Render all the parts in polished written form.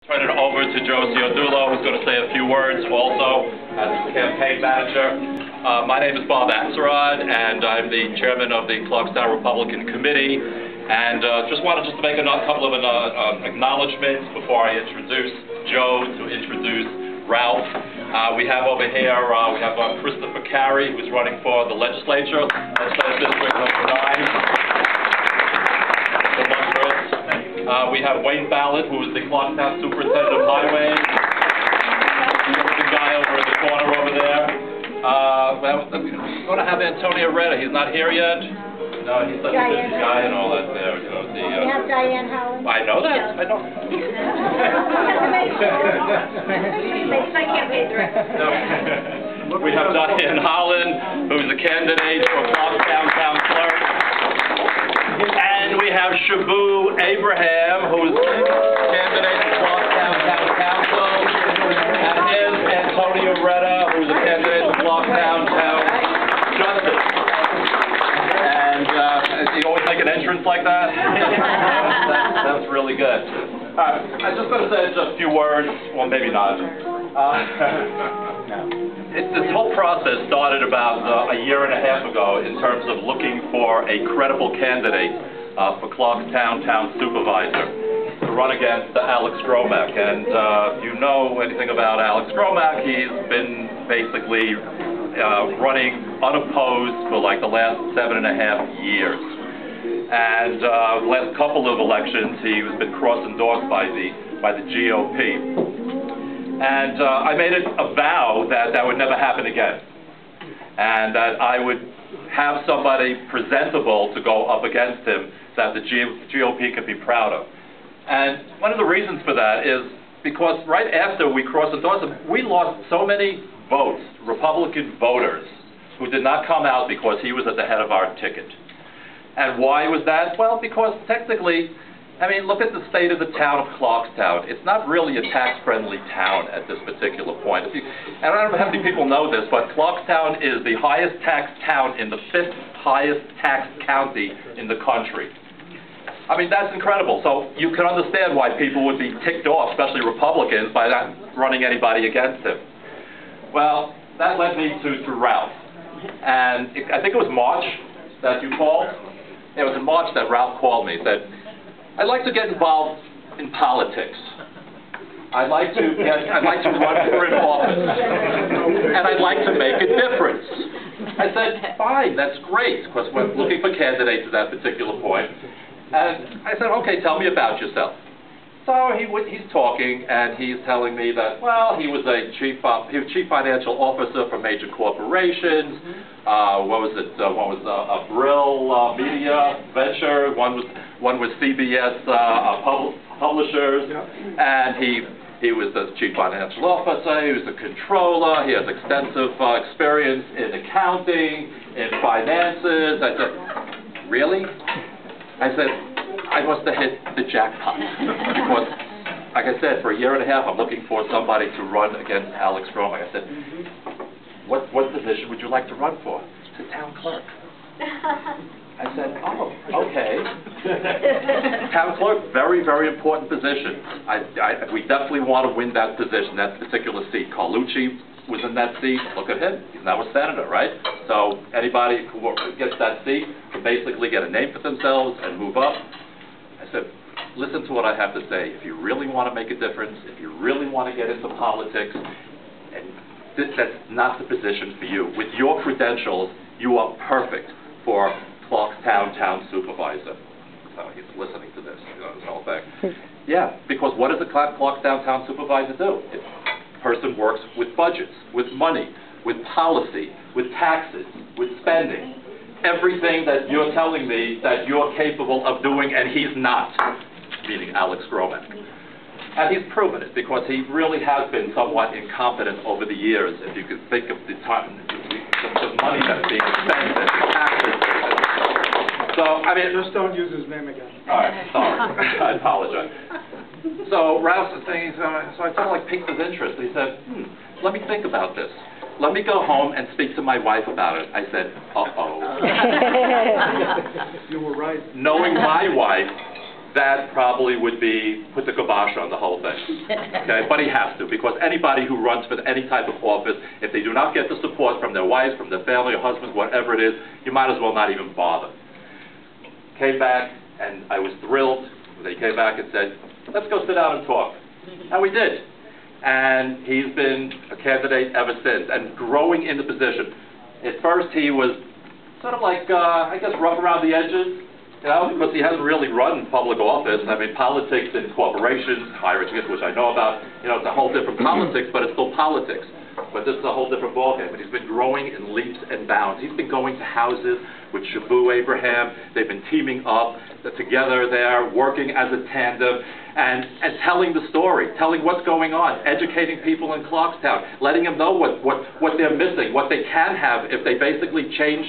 Turn it over to Joe Ciardullo, who's going to say a few words also as the campaign manager. My name is Bob Axelrod, and I'm the chairman of the Clarkstown Republican Committee. And just wanted to make a couple of acknowledgments before I introduce Joe to introduce Ralph. We have over here, we have Christopher Carey, who's running for the legislature, Legislative District number 9. We have Wayne Ballard, who is the Clarkstown Supervisor of Highways. The guy over in the corner over there. We're going to have Antonio Retta. He's not here yet. No, he's such a busy guy and all that there. You know, we have Diane Holland. I know that. I know. We have Diane Holland, who's a candidate for Clarkstown Town Clerk. And we have Shabu Abraham, who's candidate for Clarkstown Town Council. And here's Antonio Retta, who's a candidate for Clarkstown Town Justice. And you always make an entrance like that? That's really good. All right, I'm just going to say just a few words. Well, maybe not. This whole process started about a year and a half ago in terms of looking for a credible candidate for Clarkstown Town Supervisor to run against Alex Gromack. And if you know anything about Alex Gromack, he's been basically running unopposed for like the last 7.5 years. And the last couple of elections, he has been cross-endorsed by the GOP. And I made it a vow that that would never happen again, and that I would have somebody presentable to go up against him that the GOP could be proud of. And one of the reasons for that is because right after we cross-endorsed him, we lost so many votes, Republican voters, who did not come out because he was at the head of our ticket. And why was that? Well, because technically, I mean, look at the state of the town of Clarkstown. It's not really a tax-friendly town at this particular point. And I don't know how many people know this, but Clarkstown is the highest taxed town in the 5th highest taxed county in the country. I mean, that's incredible. So you can understand why people would be ticked off, especially Republicans, by not running anybody against him. Well, that led me to Ralph. And I think it was March that you called. It was in March that Ralph called me and said, I'd like to get involved in politics. I'd like to run for an office, and I'd like to make a difference. I said, fine, that's great, because we're looking for candidates at that particular point. And I said, okay, tell me about yourself. So he's talking, and he's telling me that, well, he was chief financial officer for major corporations. What was it? One was a Brill Media Venture. One was CBS Publishers, and he was the chief financial officer. He was the controller. He has extensive experience in accounting, in finances. I said, really? I said, I must have hit the jackpot, because, like I said, for a year and a half, I'm looking for somebody to run against Alex Gromack. I said, what position would you like to run for? He said, town clerk. I said, oh, okay. Town clerk, very, very important position. We definitely want to win that position, that particular seat. Carlucci was in that seat. Look at him. He's now a senator, right? So anybody who gets that seat can basically get a name for themselves and move up. I said, listen to what I have to say. If you really want to make a difference, if you really want to get into politics, and that's not the position for you. With your credentials, you are perfect for Clarkstown Town Supervisor. So he's listening to this, you know, this whole thing. Yeah, because what does a Clarkstown Town Supervisor do? A person works with budgets, with money, with policy, with taxes, with spending. Everything that you're telling me that you're capable of doing, and he's not, meaning Alex Gromack. And he's proven it, because he really has been somewhat incompetent over the years, if you could think of the money that's being spent and the taxes. So, I mean... Just don't use his name again. All right, sorry. I apologize. So Ralph's saying, so I sort of like piqued his interest. He said, let me think about this. Let me go home and speak to my wife about it. I said, uh-oh. You were right. Knowing my wife, that probably would be put the kibosh on the whole thing. Okay? But he has to, because anybody who runs for any type of office, if they do not get the support from their wives, from their family, or husbands, whatever it is, you might as well not even bother. Came back, and I was thrilled when he came back and said, let's go sit down and talk. And we did. And he's been a candidate ever since, and growing in the position. At first, he was sort of like, I guess, rough around the edges, you know, because he hasn't really run public office. I mean, politics in corporations, higher education, which I know about, you know, it's a whole different politics, but it's still politics. But this is a whole different ballgame. But he's been growing in leaps and bounds. He's been going to houses with Shabu Abraham. They've been teaming up together there, working as a tandem, and telling the story, telling what's going on, educating people in Clarkstown, letting them know what they're missing, what they can have if they basically change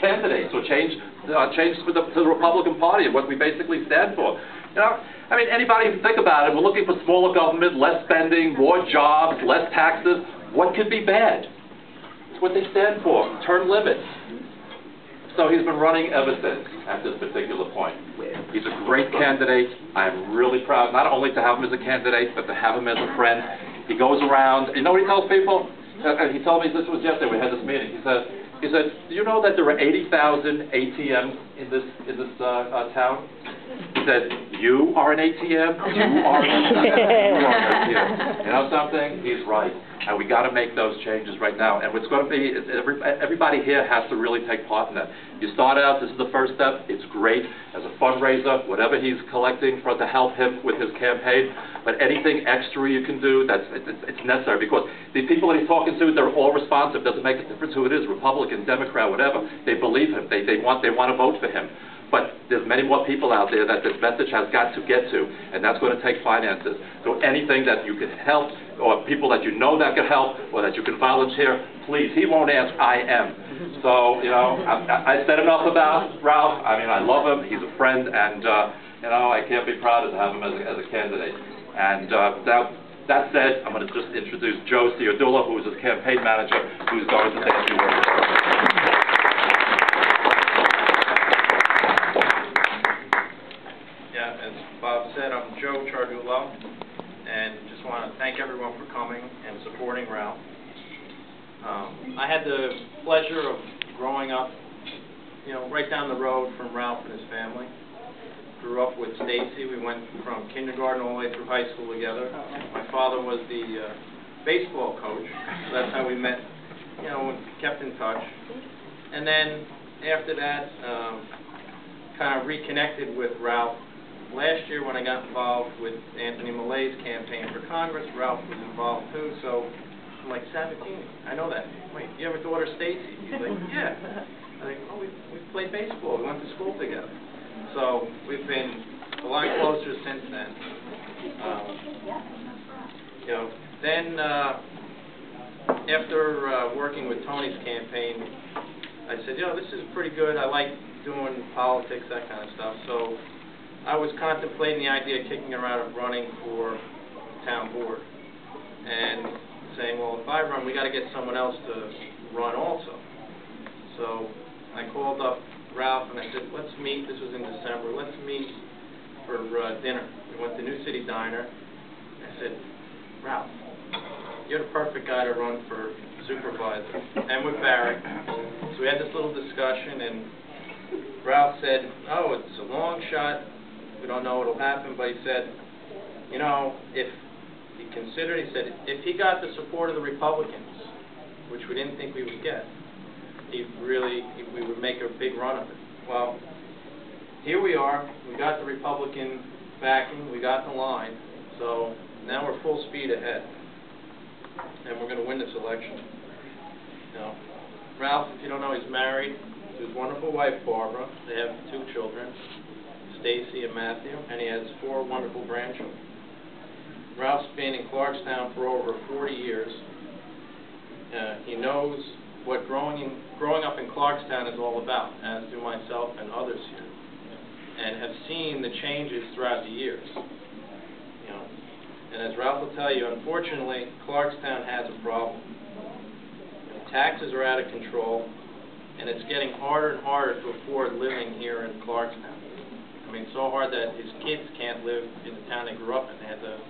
candidates or change to the Republican Party and what we basically stand for. You know, I mean, anybody can think about it. We're looking for smaller government, less spending, more jobs, less taxes. What could be bad? It's what they stand for, term limits. So he's been running ever since at this particular point. He's a great candidate. I'm really proud not only to have him as a candidate, but to have him as a friend. He goes around, you know what he tells people? He told me, this was yesterday, we had this meeting. He said, do you know that there are 80,000 ATMs in this town? He said, you are an ATM? You are an ATM. You know something? He's right. And we got to make those changes right now. And what's going to be, everybody here has to really take part in that. You start out, this is the first step. It's great as a fundraiser, whatever he's collecting to help him with his campaign. But anything extra you can do, it's necessary, because the people that he's talking to, they're all responsive. Doesn't make a difference who it is, Republican, Democrat, whatever. They believe him. They want to vote for him. But there's many more people out there that this message has got to get to, and that's going to take finances. So anything that you can help, or people that you know that can help, or that you can volunteer, please. He won't ask, I am. So, you know, I said enough about Ralph. I mean, I love him. He's a friend, and, you know, I can't be prouder to have him as a candidate. And that said, I'm going to just introduce Joe Ciardullo, who is his campaign manager, who's going to say a few words. Bob said, I'm Joe Ciardullo, and just want to thank everyone for coming and supporting Ralph. I had the pleasure of growing up, you know, right down the road from Ralph and his family. Grew up with Stacy. We went from kindergarten all the way through high school together. My father was the baseball coach, so that's how we met, you know, and kept in touch. And then after that, kind of reconnected with Ralph. Last year when I got involved with Anthony Malay's campaign for Congress, Ralph was involved too, so I'm like, Sabatini, I know that. Wait, you have a daughter, Stacy? He's like, yeah. I'm like, oh, we played baseball, we went to school together. So we've been a lot closer since then. You know, then after working with Tony's campaign, I said, you know, this is pretty good. I like doing politics, that kind of stuff. So I was contemplating the idea of kicking around of running for town board and saying, well, if I run, we got to get someone else to run also. So I called up Ralph and I said, let's meet. This was in December. Let's meet for dinner. We went to New City Diner. I said, Ralph, you're the perfect guy to run for supervisor, and with Barrett. So we had this little discussion, and Ralph said, oh, it's a long shot. We don't know what'll happen, but he said, you know, if he considered, he said, if he got the support of the Republicans, which we didn't think we would get, we would make a big run of it. Well, here we are. We got the Republican backing. We got the line. So now we're full speed ahead, and we're going to win this election. You know, Ralph, if you don't know, he's married to his wonderful wife, Barbara. They have 2 children. Stacy and Matthew, and he has 4 wonderful grandchildren. Ralph's been in Clarkstown for over 40 years. He knows what growing up in Clarkstown is all about, as do myself and others here, and have seen the changes throughout the years. You know, and as Ralph will tell you, unfortunately, Clarkstown has a problem. You know, taxes are out of control, and it's getting harder and harder to afford living here in Clarkstown. I mean, so hard that his kids can't live in the town they grew up in. They had to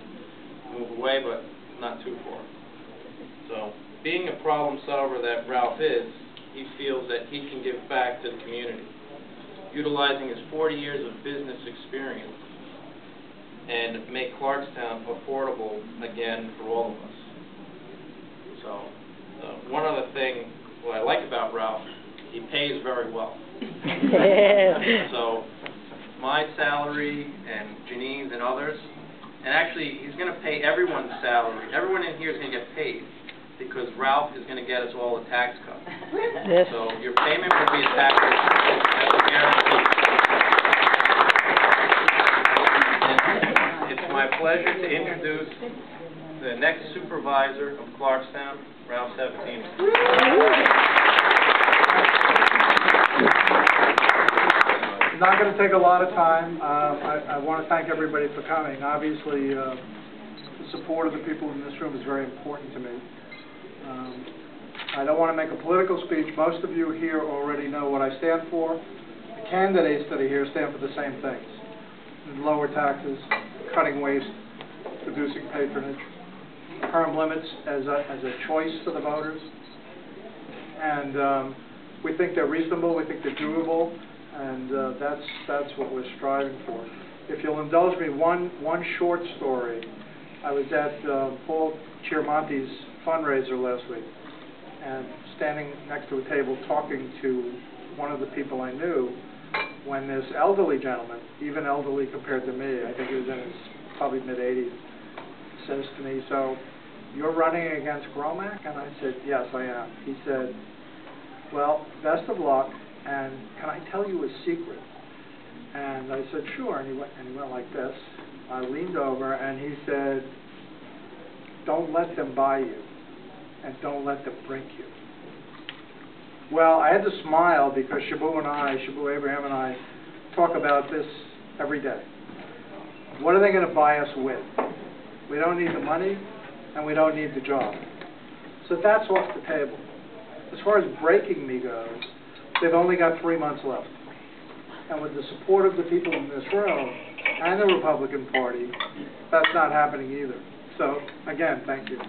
move away, but not too far. So, being a problem solver that Ralph is, he feels that he can give back to the community, utilizing his 40 years of business experience and make Clarkstown affordable again for all of us. So, one other thing, what I like about Ralph, he pays very well. So, my salary and Janine's and others, and actually he's going to pay everyone's salary. Everyone in here is going to get paid because Ralph is going to get us all a tax cut. Yes. So your payment will be a tax cut. That's a guarantee. And it's my pleasure to introduce the next supervisor of Clarkstown, Ralph Sabatini. Not going to take a lot of time. I want to thank everybody for coming. Obviously, the support of the people in this room is very important to me. I don't want to make a political speech. Most of you here already know what I stand for. The candidates that are here stand for the same things. Lower taxes, cutting waste, reducing patronage, term limits as a choice for the voters. And we think they're reasonable, we think they're doable, and that's what we're striving for. If you'll indulge me, one short story. I was at Paul Chiaramonte's fundraiser last week, and standing next to a table talking to one of the people I knew, when this elderly gentleman, even elderly compared to me, I think he was in his probably mid-80s, says to me, "So you're running against Gromack?" And I said, "Yes, I am." He said, "Well, best of luck, and can I tell you a secret?" And I said, "Sure." And he went like this. I leaned over, and he said, "Don't let them buy you, and don't let them drink you." Well, I had to smile because Shabu Abraham and I talk about this every day. What are they going to buy us with? We don't need the money, and we don't need the job. So that's off the table. As far as breaking me goes, they've only got 3 months left. And with the support of the people in this room and the Republican Party, that's not happening either. So, again, thank you.